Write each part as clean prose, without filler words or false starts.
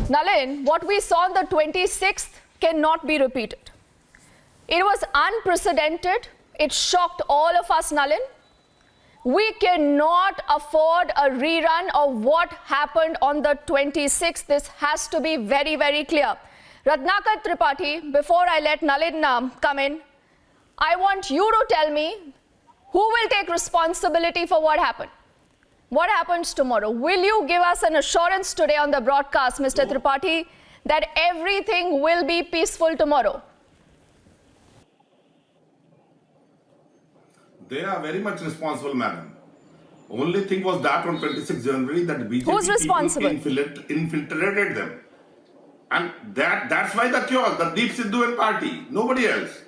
Nalin, what we saw on the 26th cannot be repeated. It was unprecedented. It shocked all of us, Nalin. We cannot afford a rerun of what happened on the 26th. This has to be very, very clear. Ratnakar Tripathi, before I let Nalin come in, I want you to tell me who will take responsibility for what happened. What happens tomorrow? Will you give us an assurance today on the broadcast, Mr. Tripathi, that everything will be peaceful tomorrow? They are very much responsible, madam. Only thing was that on 26 January that BJP Who's responsible? infiltrated them. And that's why the cure, the Deep Sidhu and party, nobody else.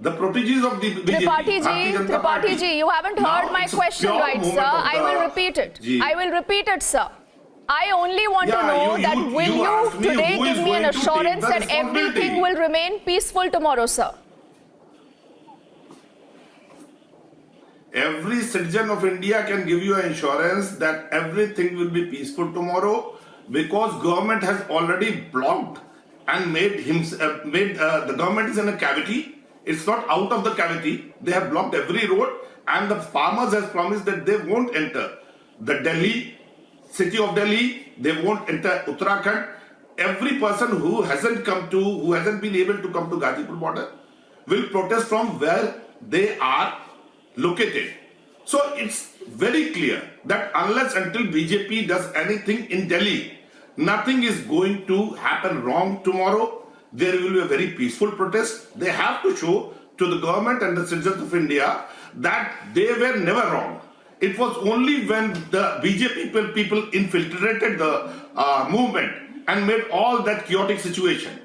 The proteges of the BJP. Tripathi ji, you haven't heard my question right, sir. I will repeat it. I will repeat it, sir. I only want to know that will you today give me an assurance that everything will remain peaceful tomorrow, sir? Every citizen of India can give you an assurance that everything will be peaceful tomorrow because government has already blocked and made the government is in a cavity. It's not out of the cavity. They have blocked every road and the farmers has promised that they won't enter the Delhi, city of Delhi. They won't enter Uttarakhand. Every person who hasn't been able to come to Gazipur border will protest from where they are located. So it's very clear that unless until BJP does anything in Delhi, nothing is going to happen wrong tomorrow. There will be a very peaceful protest. They have to show to the government and the citizens of India that they were never wrong. It was only when the BJP people infiltrated the movement and made all that chaotic situation.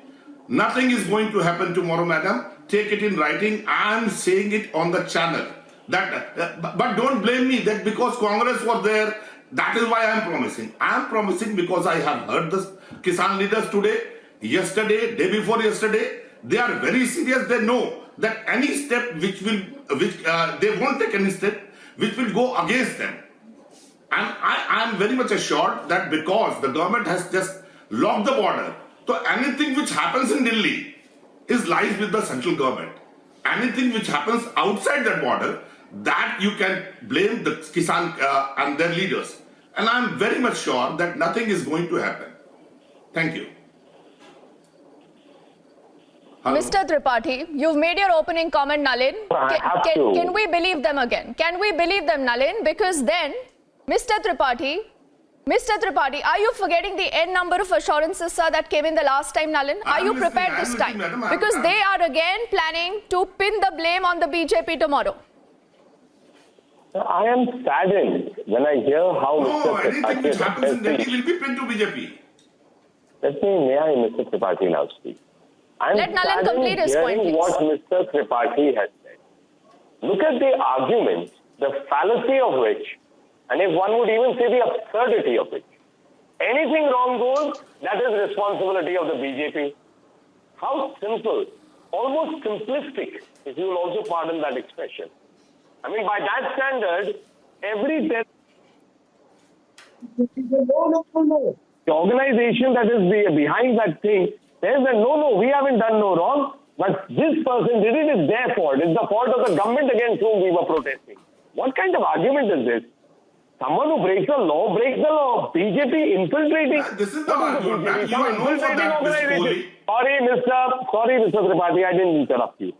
Nothing is going to happen tomorrow, madam. Take it in writing. I am saying it on the channel. But don't blame me that because Congress was there, that is why I am promising. I am promising because I have heard the Kisan leaders today, yesterday, day before yesterday. They are very serious. They know that any step they won't take any step which will go against them. And I am very much assured that because the government has just locked the border, so anything which happens in Delhi lies with the central government. Anything which happens outside that border, that you can blame the Kisan and their leaders. And I am very much sure that nothing is going to happen. Thank you. Hello. Mr. Tripathi, you've made your opening comment, Nalin. Can we believe them again? Can we believe them, Nalin? Because then, Mr. Tripathi, are you forgetting the N number of assurances, sir, that came in the last time, Nalin? Are you prepared this time? Because they are again planning to pin the blame on the BJP tomorrow. I am saddened when I hear how Mr. Anything which happens in Delhi will be pinned to BJP. May I, Mr. Tripathi, now speak? Let Nalin complete his point, please. What Mr. Tripathi has said. Look at the argument, the fallacy of which, and if one would even say the absurdity of it. Anything wrong goes, that is responsibility of the BJP. How simple, almost simplistic, if you will also pardon that expression. I mean, by that standard, every the organization that is behind that thing says that no, we haven't done no wrong, but this person did it, it's their fault. It's the fault of the government against whom we were protesting. What kind of argument is this? Someone who breaks the law breaks the law. BJP infiltrating. This is the argument. You are known for that, Mr. Sorry, Mr. Tripathi, I didn't interrupt you.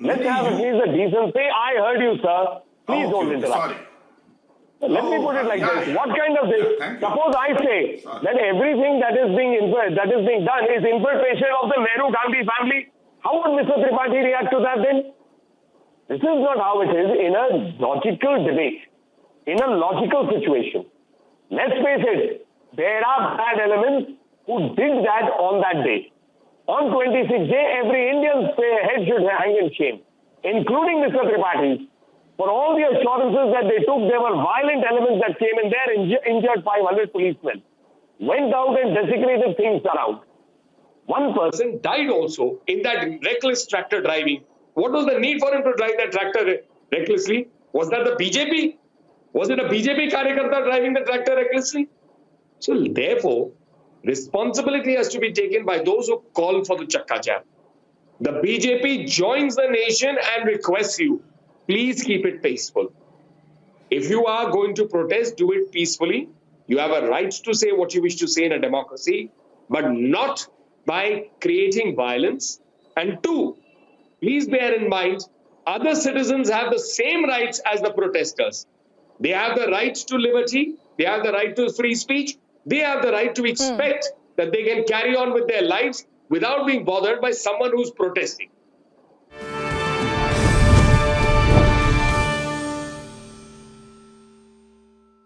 Let's have at least a decent say. I heard you, sir. Please don't interrupt. Sorry. Let me put it like this. What kind of this? Suppose I say that everything that is being done is infiltration of the Nehru Gandhi family. How would Mr. Tripathi react to that then? This is not how it is in a logical debate, in a logical situation. Let's face it, there are bad elements who did that on that day. On 26th day, every Indian's head should hang in shame, including Mr. Tripathi. For all the assurances that they took, there were violent elements that came in there and injured 500 policemen. Went out and desecrated things around. One person died also in that reckless tractor driving. What was the need for him to drive that tractor recklessly? Was that the BJP? Was it a BJP Karyakarta driving the tractor recklessly? So therefore, Responsibility has to be taken by those who call for the Chakka Jam. The BJP joins the nation and requests you, please keep it peaceful. If you are going to protest, do it peacefully. You have a right to say what you wish to say in a democracy, but not by creating violence. And two, please bear in mind, other citizens have the same rights as the protesters. They have the right to liberty, they have the right to free speech, they have the right to expect that they can carry on with their lives without being bothered by someone who's protesting.